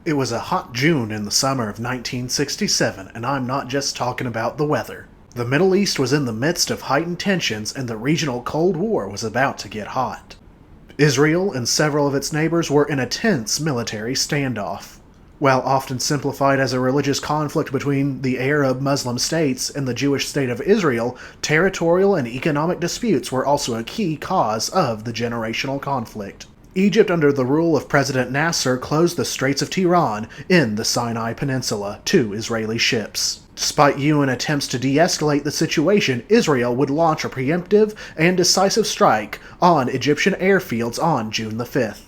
It was a hot June in the summer of 1967, and I'm not just talking about the weather. The Middle East was in the midst of heightened tensions, and the regional Cold War was about to get hot. Israel and several of its neighbors were in a tense military standoff. While often simplified as a religious conflict between the Arab-Muslim states and the Jewish state of Israel, territorial and economic disputes were also a key cause of the generational conflict. Egypt, under the rule of President Nasser, closed the Straits of Tiran in the Sinai Peninsula to Israeli ships. Despite UN attempts to de-escalate the situation, Israel would launch a preemptive and decisive strike on Egyptian airfields on June the 5th.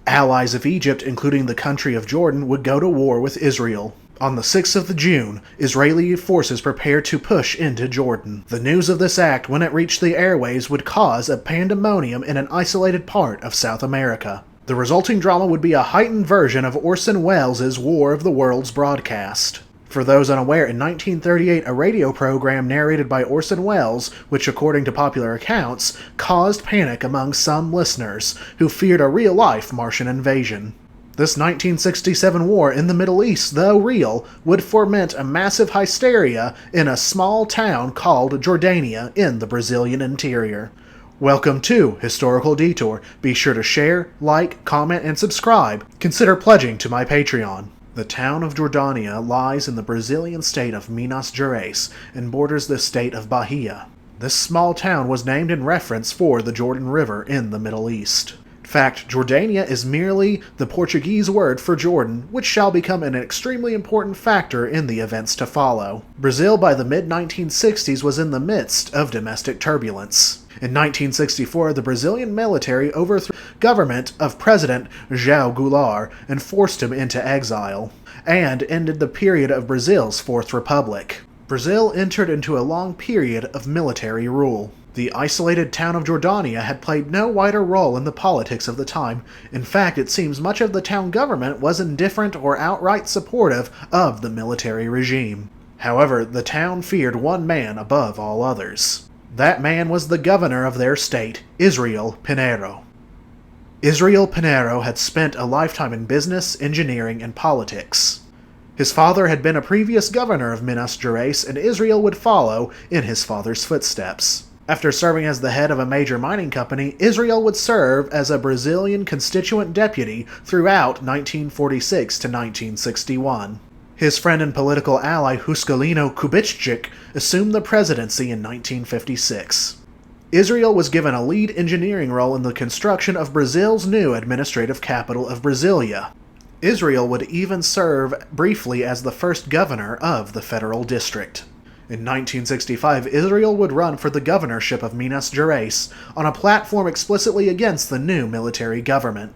Allies of Egypt, including the country of Jordan, would go to war with Israel. On the 6th of June, Israeli forces prepared to push into Jordan. The news of this act, when it reached the airwaves, would cause a pandemonium in an isolated part of South America. The resulting drama would be a heightened version of Orson Welles' War of the Worlds broadcast. For those unaware, in 1938, a radio program narrated by Orson Welles, which according to popular accounts, caused panic among some listeners, who feared a real-life Martian invasion. This 1967 war in the Middle East, though real, would foment a massive hysteria in a small town called Jordania in the Brazilian interior. Welcome to Historical Detour. Be sure to share, like, comment, and subscribe. Consider pledging to my Patreon. The town of Jordania lies in the Brazilian state of Minas Gerais and borders the state of Bahia. This small town was named in reference for the Jordan River in the Middle East. In fact, Jordania is merely the Portuguese word for Jordan, which shall become an extremely important factor in the events to follow. Brazil by the mid-1960s was in the midst of domestic turbulence. In 1964, the Brazilian military overthrew the government of President João Goulart and forced him into exile, and ended the period of Brazil's Fourth Republic. Brazil entered into a long period of military rule. The isolated town of Jordania had played no wider role in the politics of the time. In fact, it seems much of the town government was indifferent or outright supportive of the military regime. However, the town feared one man above all others. That man was the governor of their state, Israel Pinheiro. Israel Pinheiro had spent a lifetime in business, engineering, and politics. His father had been a previous governor of Minas Gerais, and Israel would follow in his father's footsteps. After serving as the head of a major mining company, Israel would serve as a Brazilian constituent deputy throughout 1946 to 1961. His friend and political ally Juscelino Kubitschek assumed the presidency in 1956. Israel was given a lead engineering role in the construction of Brazil's new administrative capital of Brasilia. Israel would even serve briefly as the first governor of the federal district. In 1965, Israel would run for the governorship of Minas Gerais on a platform explicitly against the new military government.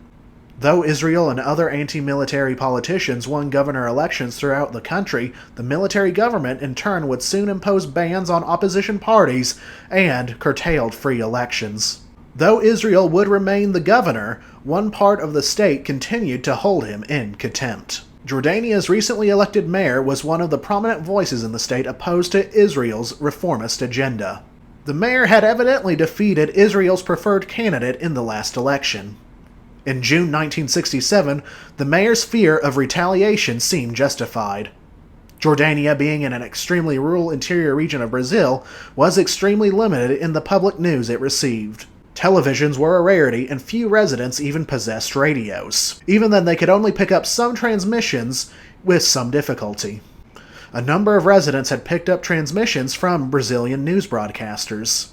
Though Israel and other anti-military politicians won governor elections throughout the country, the military government in turn would soon impose bans on opposition parties and curtailed free elections. Though Israel would remain the governor, one part of the state continued to hold him in contempt. Jordania's recently elected mayor was one of the prominent voices in the state opposed to Israel's reformist agenda. The mayor had evidently defeated Israel's preferred candidate in the last election. In June 1967, the mayor's fear of retaliation seemed justified. Jordania, being in an extremely rural interior region of Brazil, was extremely limited in the public news it received. Televisions were a rarity, and few residents even possessed radios. Even then, they could only pick up some transmissions with some difficulty. A number of residents had picked up transmissions from Brazilian news broadcasters.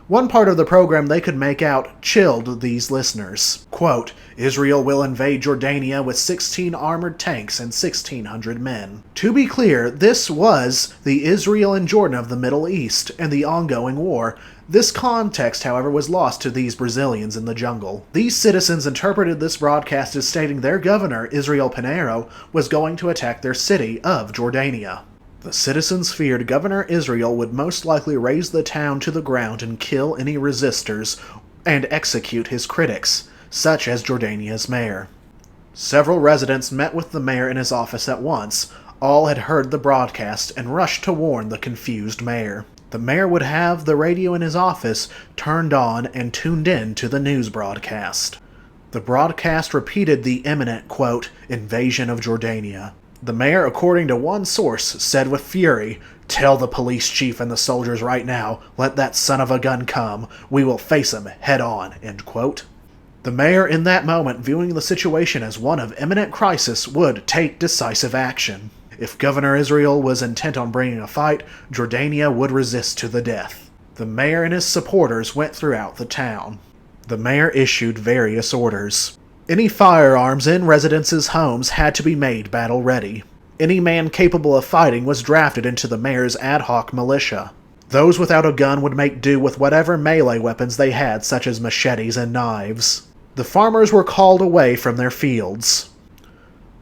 One part of the program they could make out chilled these listeners. Quote, Israel will invade Jordania with 16 armored tanks and 1,600 men. To be clear, this was the Israel and Jordan of the Middle East and the ongoing war. This context, however, was lost to these Brazilians in the jungle. These citizens interpreted this broadcast as stating their governor, Israel Pinheiro, was going to attack their city of Jordania. The citizens feared Governor Israel would most likely raze the town to the ground and kill any resistors and execute his critics, such as Jordania's mayor. Several residents met with the mayor in his office at once. All had heard the broadcast and rushed to warn the confused mayor. The mayor would have the radio in his office turned on and tuned in to the news broadcast. The broadcast repeated the imminent, quote, invasion of Jordania. The mayor, according to one source, said with fury, "Tell the police chief and the soldiers right now, let that son of a gun come. We will face him head on," end quote. The mayor in that moment, viewing the situation as one of imminent crisis, would take decisive action. If Governor Israel was intent on bringing a fight, Jordania would resist to the death. The mayor and his supporters went throughout the town. The mayor issued various orders. Any firearms in residences' homes had to be made battle-ready. Any man capable of fighting was drafted into the mayor's ad hoc militia. Those without a gun would make do with whatever melee weapons they had, such as machetes and knives. The farmers were called away from their fields.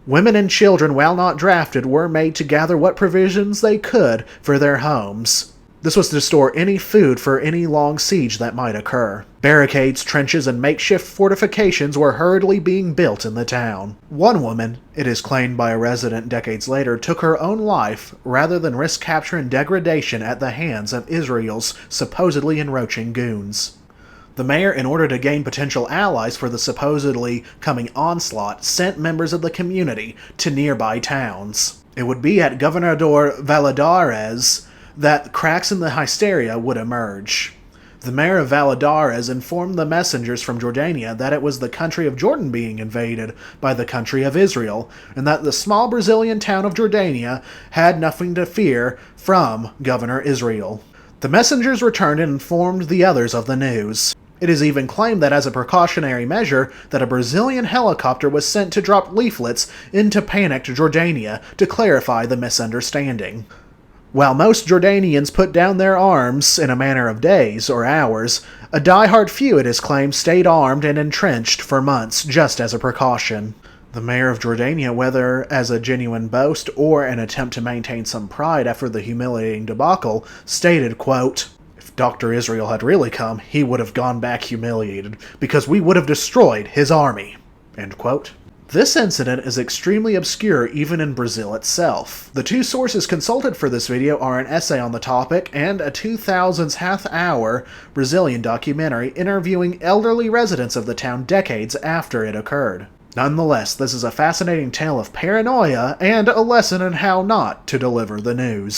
Women and children, while not drafted, were made to gather what provisions they could for their homes. This was to store any food for any long siege that might occur. Barricades, trenches, and makeshift fortifications were hurriedly being built in the town. One woman, it is claimed by a resident decades later, took her own life rather than risk capture and degradation at the hands of Israel's supposedly encroaching goons. The mayor, in order to gain potential allies for the supposedly coming onslaught, sent members of the community to nearby towns. It would be at Gobernador Valadares that cracks in the hysteria would emerge. The mayor of Valadares informed the messengers from Jordania that it was the country of Jordan being invaded by the country of Israel, and that the small Brazilian town of Jordania had nothing to fear from Governor Israel. The messengers returned and informed the others of the news. It is even claimed that as a precautionary measure, that a Brazilian helicopter was sent to drop leaflets into panicked Jordania to clarify the misunderstanding. While most Jordanians put down their arms in a matter of days or hours, a die-hard few, it is claimed, stayed armed and entrenched for months just as a precaution. The mayor of Jordania, whether as a genuine boast or an attempt to maintain some pride after the humiliating debacle, stated, quote, "If Dr. Israel had really come, he would have gone back humiliated, because we would have destroyed his army," end quote. This incident is extremely obscure even in Brazil itself. The two sources consulted for this video are an essay on the topic and a 2000s half-hour Brazilian documentary interviewing elderly residents of the town decades after it occurred. Nonetheless, this is a fascinating tale of paranoia and a lesson in how not to deliver the news.